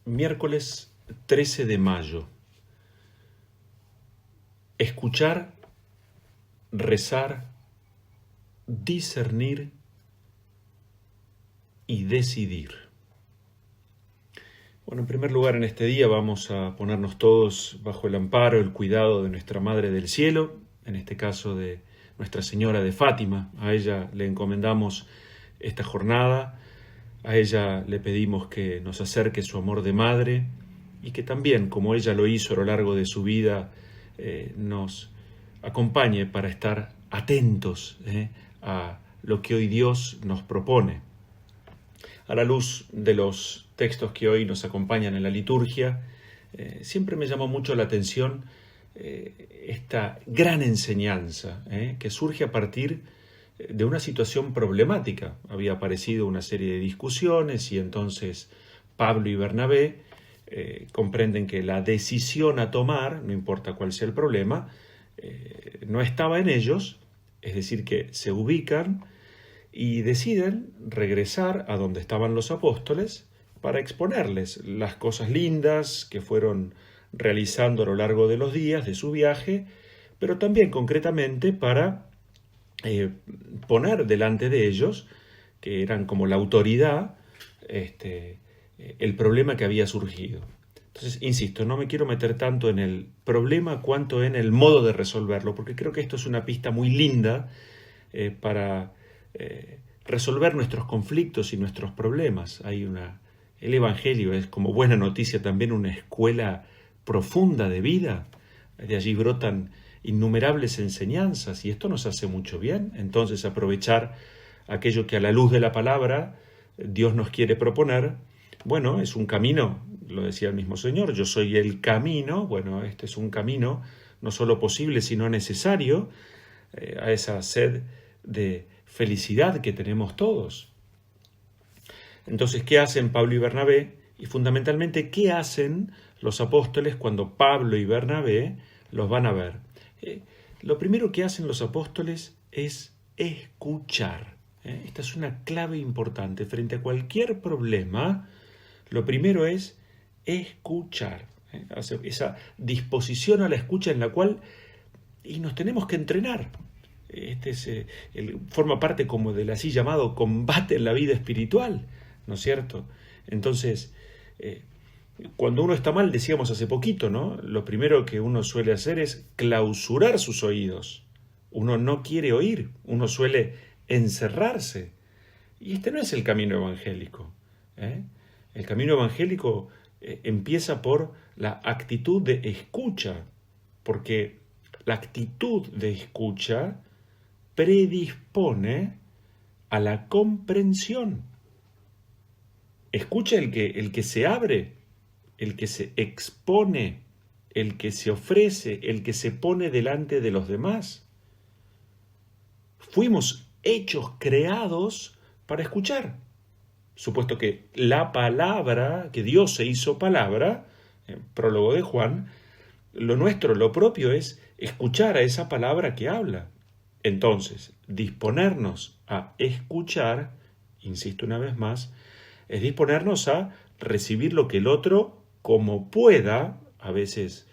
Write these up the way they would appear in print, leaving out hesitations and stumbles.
Miércoles 13 de mayo. Escuchar, rezar, discernir y decidir. Bueno, en primer lugar, en este día vamos a ponernos todos bajo el amparo, el cuidado de nuestra Madre del Cielo, en este caso de Nuestra Señora de Fátima. A ella le encomendamos esta jornada, a ella le pedimos que nos acerque su amor de madre y que también, como ella lo hizo a lo largo de su vida, nos acompañe para estar atentos a lo que hoy Dios nos propone. A la luz de los textos que hoy nos acompañan en la liturgia, siempre me llamó mucho la atención esta gran enseñanza que surge a partir de una situación problemática. Había aparecido una serie de discusiones y entonces Pablo y Bernabé comprenden que la decisión a tomar, no importa cuál sea el problema, no estaba en ellos, es decir, que se ubican y deciden regresar a donde estaban los apóstoles para exponerles las cosas lindas que fueron realizando a lo largo de los días de su viaje, pero también concretamente para poner delante de ellos, que eran como la autoridad, el problema que había surgido. Entonces, insisto, no me quiero meter tanto en el problema cuanto en el modo de resolverlo, porque creo que esto es una pista muy linda para resolver nuestros conflictos y nuestros problemas. El Evangelio es, como buena noticia, también una escuela profunda de vida. De allí brotan innumerables enseñanzas y esto nos hace mucho bien. Entonces, aprovechar aquello que a la luz de la palabra Dios nos quiere proponer, bueno, es un camino, lo decía el mismo Señor, yo soy el camino. Bueno, este es un camino no solo posible, sino necesario a esa sed de felicidad que tenemos todos. Entonces, ¿qué hacen Pablo y Bernabé? Y fundamentalmente, ¿qué hacen los apóstoles cuando Pablo y Bernabé los van a ver? Lo primero que hacen los apóstoles es escuchar. Esta es una clave importante. Frente a cualquier problema, lo primero es escuchar. Esa disposición a la escucha en la cual nos tenemos que entrenar. Forma parte como del así llamado combate en la vida espiritual, ¿no es cierto? Entonces, cuando uno está mal, decíamos hace poquito, ¿no? Lo primero que uno suele hacer es clausurar sus oídos. Uno no quiere oír, uno suele encerrarse. Y este no es el camino evangélico. El camino evangélico empieza por la actitud de escucha, porque la actitud de escucha predispone a la comprensión. Escucha el que se abre, el que se expone, el que se ofrece, el que se pone delante de los demás. Fuimos hechos, creados para escuchar. Supuesto que la palabra, que Dios se hizo palabra, prólogo de Juan, lo nuestro, lo propio es escuchar a esa palabra que habla. Entonces, disponernos a escuchar, insisto una vez más, es disponernos a recibir lo que el otro, como pueda, a veces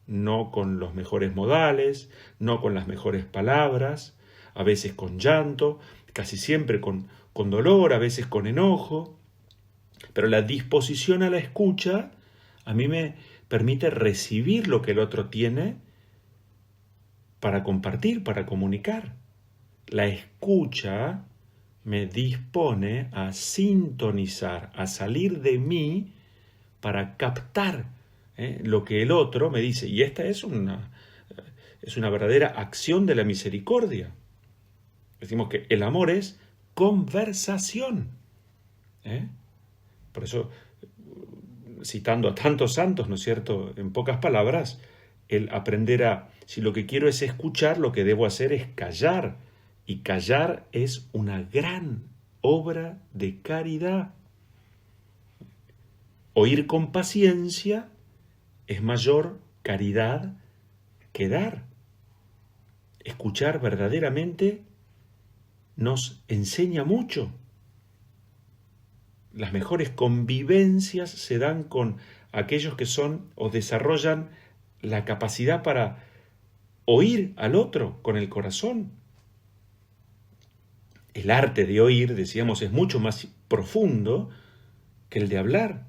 no con los mejores modales, no con las mejores palabras, a veces con llanto, casi siempre con dolor, a veces con enojo, pero la disposición a la escucha a mí me permite recibir lo que el otro tiene para compartir, para comunicar. La escucha me dispone a sintonizar, a salir de mí para captar lo que el otro me dice. Y esta es una verdadera acción de la misericordia. Decimos que el amor es conversación. Por eso, citando a tantos santos, ¿no es cierto?, en pocas palabras, el aprender si lo que quiero es escuchar, lo que debo hacer es callar. Y callar es una gran obra de caridad. Oír con paciencia es mayor caridad que dar. Escuchar verdaderamente nos enseña mucho. Las mejores convivencias se dan con aquellos que son o desarrollan la capacidad para oír al otro con el corazón. El arte de oír, decíamos, es mucho más profundo que el de hablar.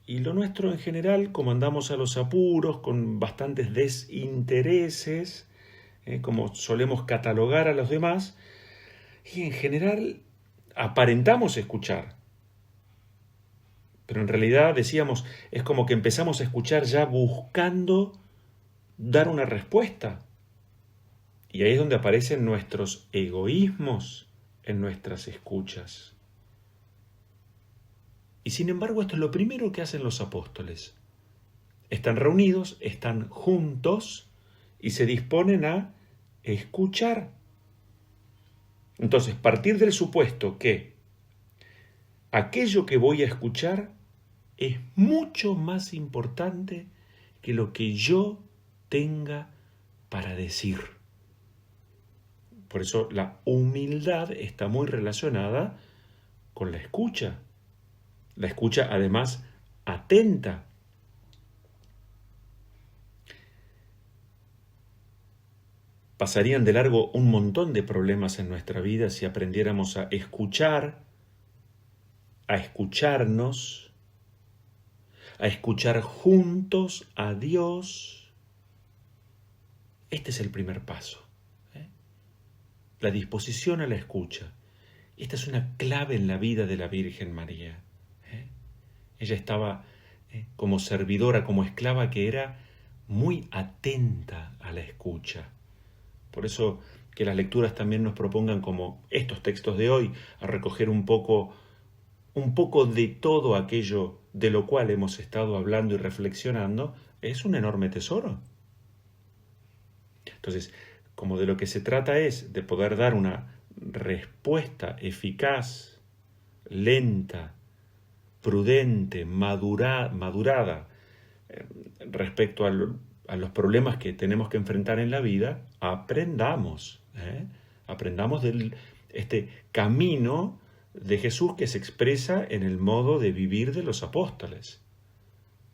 Y lo nuestro en general, como andamos a los apuros, con bastantes desintereses, como solemos catalogar a los demás, y en general aparentamos escuchar. Pero en realidad, decíamos, es como que empezamos a escuchar ya buscando dar una respuesta. Y ahí es donde aparecen nuestros egoísmos en nuestras escuchas. Y sin embargo, esto es lo primero que hacen los apóstoles. Están reunidos, están juntos y se disponen a escuchar. Entonces, partir del supuesto que aquello que voy a escuchar es mucho más importante que lo que yo tenga para decir. Por eso la humildad está muy relacionada con la escucha. La escucha, además, atenta. Pasarían de largo un montón de problemas en nuestra vida si aprendiéramos a escuchar, a escucharnos, a escuchar juntos a Dios. Este es el primer paso. La disposición a la escucha. Esta es una clave en la vida de la Virgen María. Ella estaba como servidora, como esclava que era, muy atenta a la escucha. Por eso que las lecturas también nos propongan, como estos textos de hoy, a recoger un poco de todo aquello de lo cual hemos estado hablando y reflexionando, es un enorme tesoro. Entonces, como de lo que se trata es de poder dar una respuesta eficaz, lenta, prudente, madurada respecto a los problemas que tenemos que enfrentar en la vida, aprendamos este camino de Jesús que se expresa en el modo de vivir de los apóstoles.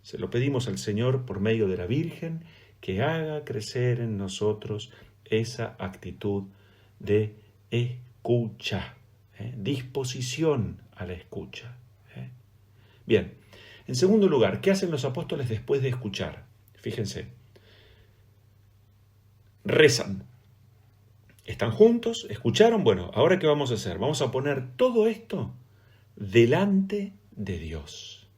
Se lo pedimos al Señor por medio de la Virgen, que haga crecer en nosotros esa actitud de escucha, disposición a la escucha. Bien, en segundo lugar, ¿qué hacen los apóstoles después de escuchar? Fíjense, rezan. ¿Están juntos? ¿Escucharon? Bueno, ¿ahora qué vamos a hacer? Vamos a poner todo esto delante de Dios.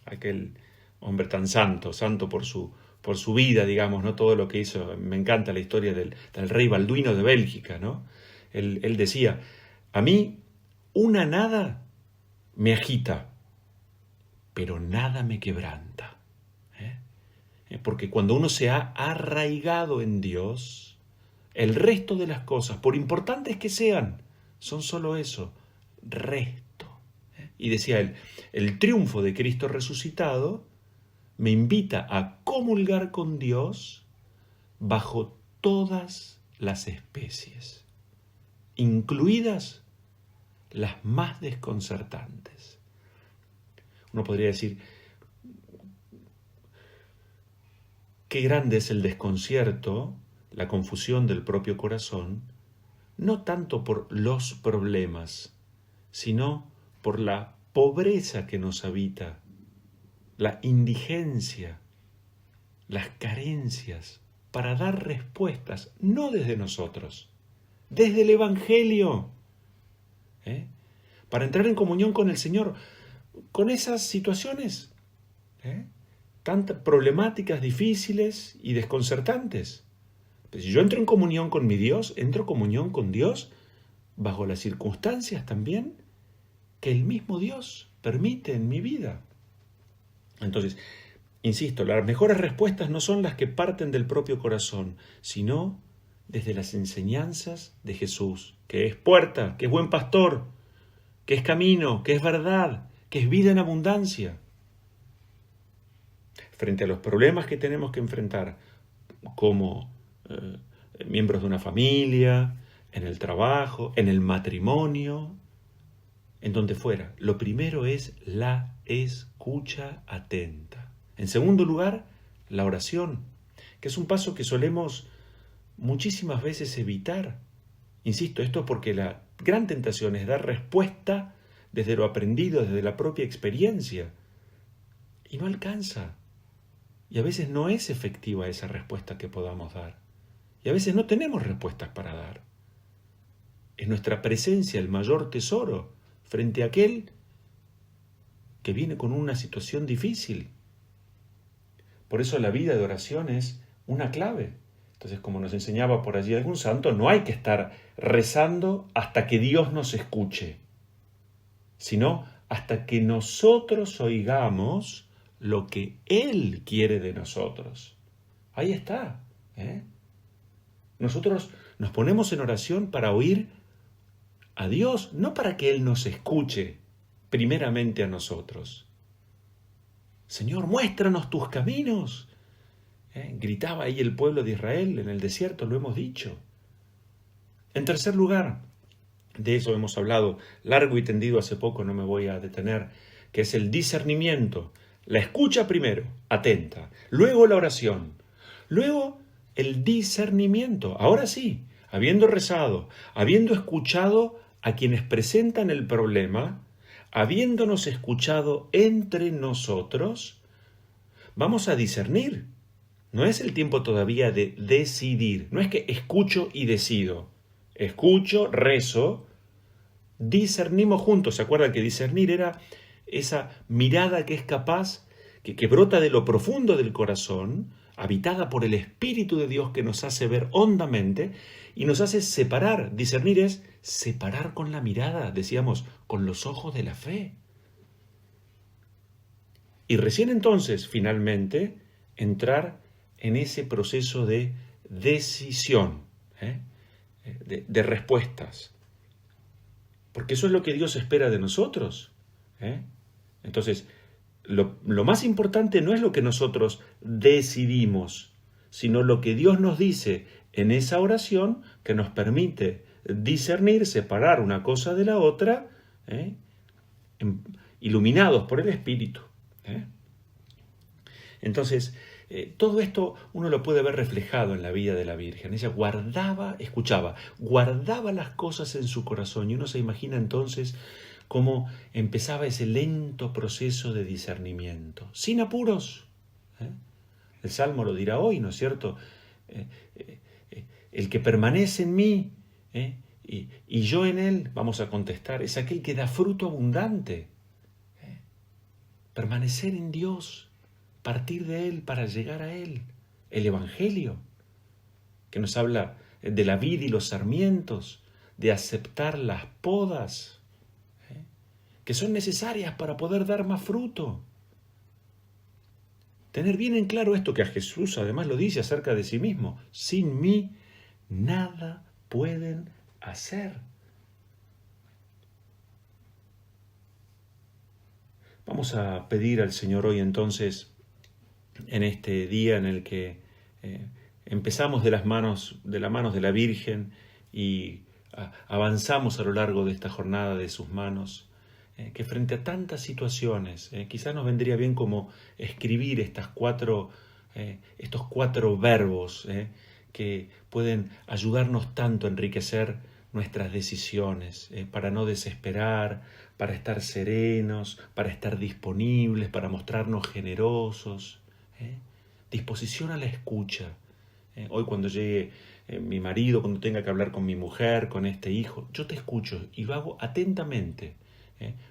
Aquel hombre tan santo por su vida, digamos, ¿no? Todo lo que hizo. Me encanta la historia del rey Balduino de Bélgica, ¿no? Él decía, a mí una nada me agita, pero nada me quebranta. Porque cuando uno se ha arraigado en Dios, el resto de las cosas, por importantes que sean, son solo eso, resto. Y decía él, el triunfo de Cristo resucitado me invita a comulgar con Dios bajo todas las especies, incluidas las más desconcertantes. Uno podría decir, qué grande es el desconcierto, la confusión del propio corazón, no tanto por los problemas, sino por la pobreza que nos habita, la indigencia, las carencias, para dar respuestas, no desde nosotros, desde el Evangelio, para entrar en comunión con el Señor, con esas situaciones tantas problemáticas, difíciles y desconcertantes. Pues si yo entro en comunión con mi Dios, entro en comunión con Dios bajo las circunstancias también que el mismo Dios permite en mi vida. Entonces, insisto, las mejores respuestas no son las que parten del propio corazón, sino desde las enseñanzas de Jesús, que es puerta, que es buen pastor, que es camino, que es verdad, que es vida en abundancia. Frente a los problemas que tenemos que enfrentar como miembros de una familia, en el trabajo, en el matrimonio, en donde fuera. Lo primero es la escucha atenta. En segundo lugar, la oración, que es un paso que solemos muchísimas veces evitar. Insisto, esto porque la gran tentación es dar respuesta desde lo aprendido, desde la propia experiencia. Y no alcanza. Y a veces no es efectiva esa respuesta que podamos dar. Y a veces no tenemos respuestas para dar. Es nuestra presencia el mayor tesoro frente a aquel que viene con una situación difícil. Por eso la vida de oración es una clave. Entonces, como nos enseñaba por allí algún santo, no hay que estar rezando hasta que Dios nos escuche, sino hasta que nosotros oigamos lo que Él quiere de nosotros. Ahí está. Nosotros nos ponemos en oración para oír a Dios, no para que Él nos escuche primeramente a nosotros. Señor, muéstranos tus caminos. Gritaba ahí el pueblo de Israel en el desierto, lo hemos dicho. En tercer lugar, de eso hemos hablado largo y tendido hace poco, no me voy a detener, que es el discernimiento. La escucha primero, atenta, luego la oración, luego el discernimiento. Ahora sí, habiendo rezado, habiendo escuchado a quienes presentan el problema, habiéndonos escuchado entre nosotros, vamos a discernir. No es el tiempo todavía de decidir, no es que escucho y decido. Escucho, rezo, discernimos juntos. ¿Se acuerdan que discernir era esa mirada que es capaz, que brota de lo profundo del corazón, habitada por el Espíritu de Dios que nos hace ver hondamente y nos hace separar? Discernir es separar con la mirada, decíamos, con los ojos de la fe. Y recién entonces, finalmente, entrar en ese proceso de decisión, de respuestas. Porque eso es lo que Dios espera de nosotros. Entonces, lo más importante no es lo que nosotros decidimos, sino lo que Dios nos dice en esa oración que nos permite discernir, separar una cosa de la otra, iluminados por el Espíritu. Entonces, todo esto uno lo puede ver reflejado en la vida de la Virgen. Ella guardaba las cosas en su corazón y uno se imagina entonces cómo empezaba ese lento proceso de discernimiento, sin apuros. El Salmo lo dirá hoy, ¿no es cierto? El que permanece en mí y yo en él, vamos a contestar, es aquel que da fruto abundante. Permanecer en Dios, partir de Él para llegar a Él. El Evangelio, que nos habla de la vid y los sarmientos, de aceptar las podas, que son necesarias para poder dar más fruto. Tener bien en claro esto que a Jesús además lo dice acerca de sí mismo. Sin mí nada pueden hacer. Vamos a pedir al Señor hoy entonces, en este día en el que empezamos de la manos de la Virgen y avanzamos a lo largo de esta jornada de sus manos, que frente a tantas situaciones, quizás nos vendría bien como escribir estos cuatro verbos que pueden ayudarnos tanto a enriquecer nuestras decisiones, para no desesperar, para estar serenos, para estar disponibles, para mostrarnos generosos. Disposición a la escucha. Hoy cuando llegue mi marido, cuando tenga que hablar con mi mujer, con este hijo, yo te escucho y lo hago atentamente.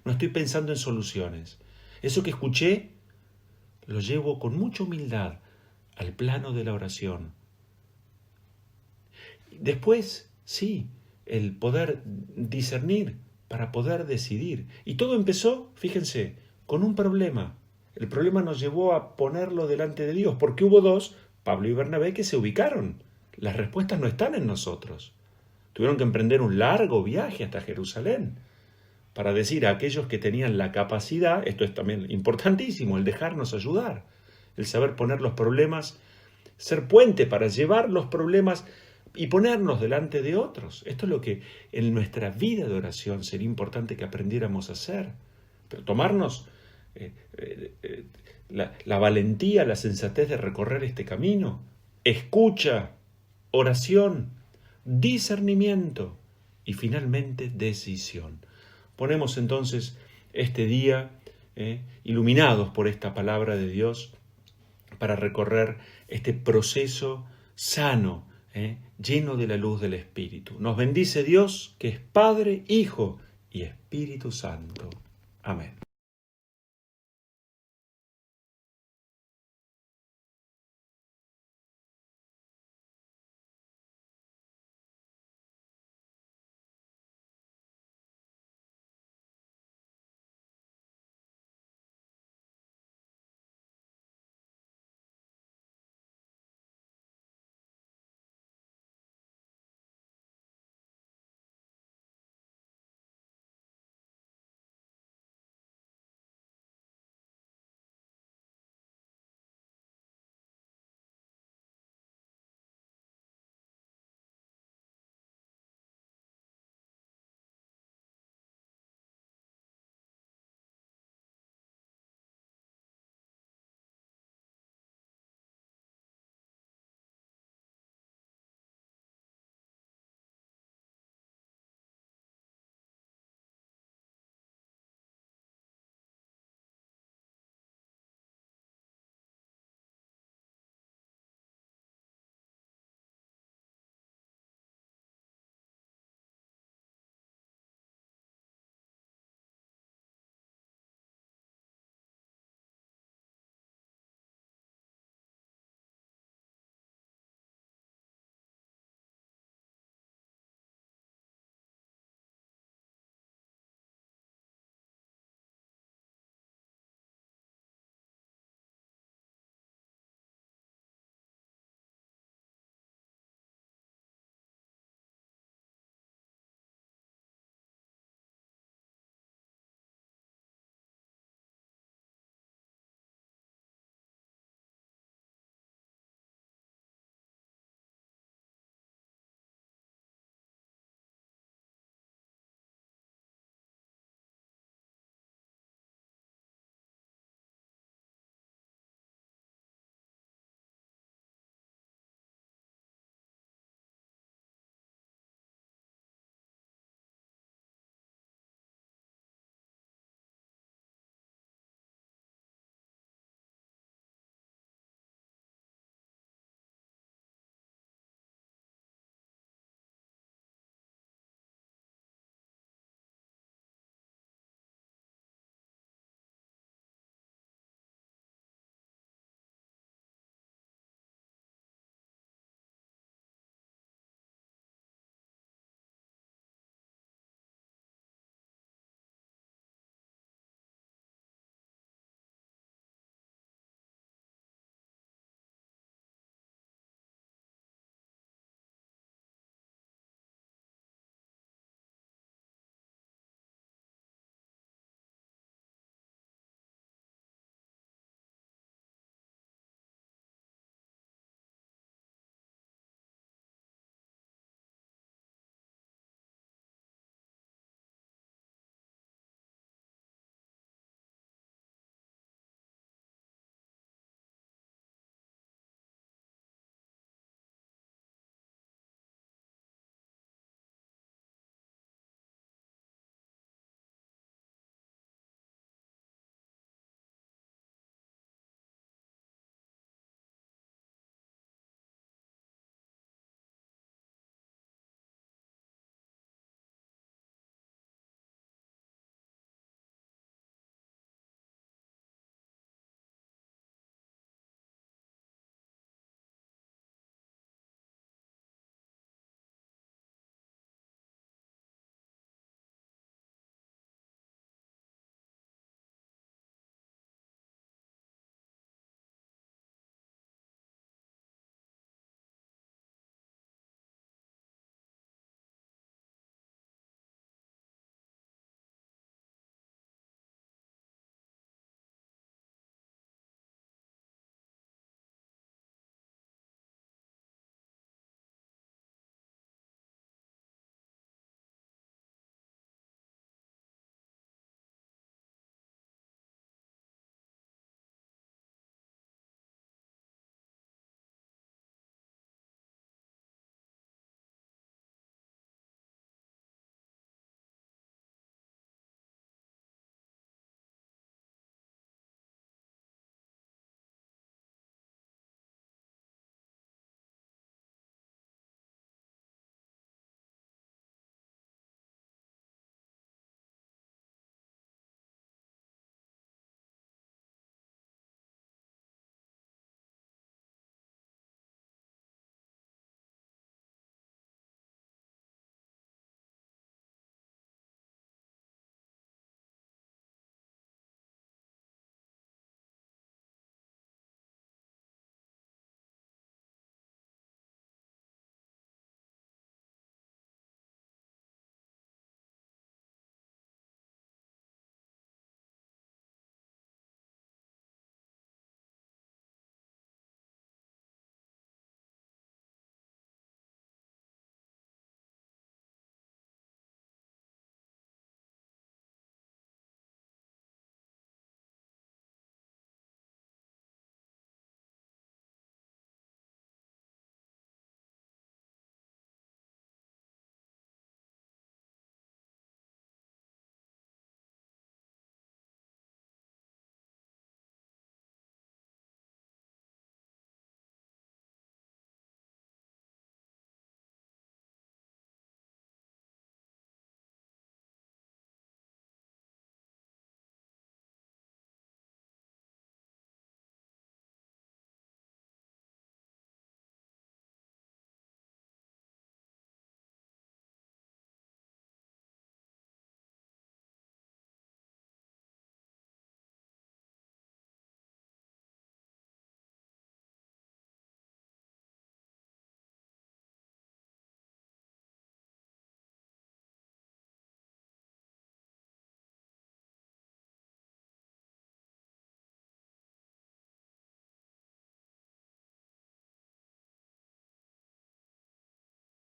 No estoy pensando en soluciones. Eso que escuché lo llevo con mucha humildad al plano de la oración. Después, sí, el poder discernir para poder decidir. Y todo empezó, fíjense, con un problema. El problema nos llevó a ponerlo delante de Dios, porque hubo dos, Pablo y Bernabé, que se ubicaron. Las respuestas no están en nosotros. Tuvieron que emprender un largo viaje hasta Jerusalén para decir a aquellos que tenían la capacidad, esto es también importantísimo, el dejarnos ayudar, el saber poner los problemas, ser puente para llevar los problemas y ponernos delante de otros. Esto es lo que en nuestra vida de oración sería importante que aprendiéramos a hacer. Pero tomarnos la valentía, la sensatez de recorrer este camino. Escucha, oración, discernimiento y finalmente decisión. Ponemos entonces este día iluminados por esta palabra de Dios para recorrer este proceso sano, lleno de la luz del Espíritu. Nos bendice Dios, que es Padre, Hijo y Espíritu Santo. Amén.